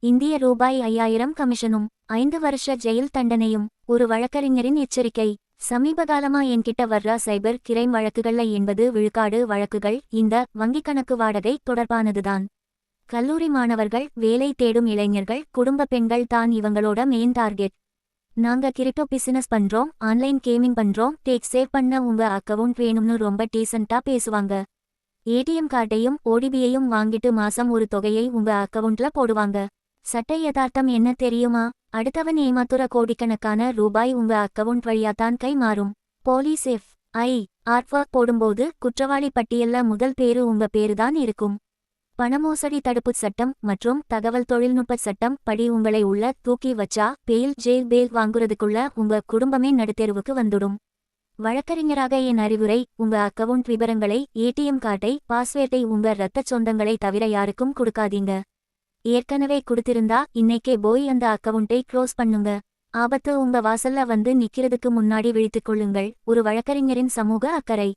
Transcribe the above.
இந்திய ரூபாய் 5000 கமிஷனும் 5 வருஷ ஜெயில் தண்டனையும். ஒரு வழக்கறிஞரின் எச்சரிக்கை. சமீபகாலமா என்கிட்ட வர்ற சைபர் கிரைம் வழக்குகள்ல 80 விழுக்காடு வழக்குகள் இந்த வங்கிக் கணக்கு வாடகை தொடர்பானதுதான். கல்லூரி மாணவர்கள், வேலை தேடும் இளைஞர்கள், குடும்ப பெண்கள் தான் இவங்களோட மெயின் டார்கெட். நாங்க கிரிப்டோ பிசினஸ் பண்றோம், ஆன்லைன் கேமிங் பண்றோம், டேக் சேவ் பண்ண உங்க அக்கவுண்ட் வேணும்னு ரொம்ப டீசென்ட்டா பேசுவாங்க. ஏடிஎம் கார்டையும் ஓடிபியையும் வாங்கிட்டு மாசம் ஒரு தொகையை உங்க அக்கவுண்ட்ல போடுவாங்க. சட்ட யதார்த்தம் என்ன தெரியுமா? அடுத்தவன் ஏமாத்துற கோடிக்கணக்கான ரூபாய் உங்க அக்கவுண்ட் வழியாத்தான் கை மாறும். போலீஸ் எஃப்.ஐ.ஆர். போடும்போது குற்றவாளி பட்டியல்ல முதல் பேரு உங்க பேருதான் இருக்கும். பணமோசடி தடுப்பு சட்டம் மற்றும் தகவல் தொழில்நுட்ப சட்டம் படி உங்களை உள்ள தூக்கி வச்சா ஜெயில் பேல் வாங்குறதுக்குள்ள உங்க குடும்பமே நடுத்தெருவுக்கு வந்துடும். வழக்கறிஞராக என் அறிவுரை, உங்க அக்கவுண்ட் விவரங்களை, ஏடிஎம் கார்டை, பாஸ்வேர்டை உங்க இரத்தச் சொந்தங்களை தவிர யாருக்கும் கொடுக்காதீங்க. ஏற்கனவே கொடுத்திருந்தா இன்னைக்கே போய் அந்த அக்கவுண்டை க்ளோஸ் பண்ணுங்க. ஆபத்து உங்க வாசல்ல வந்து நிக்கிறதுக்கு முன்னாடி விழித்துக் கொள்ளுங்கள். ஒரு வழக்கறிஞரின் சமூக அக்கறை.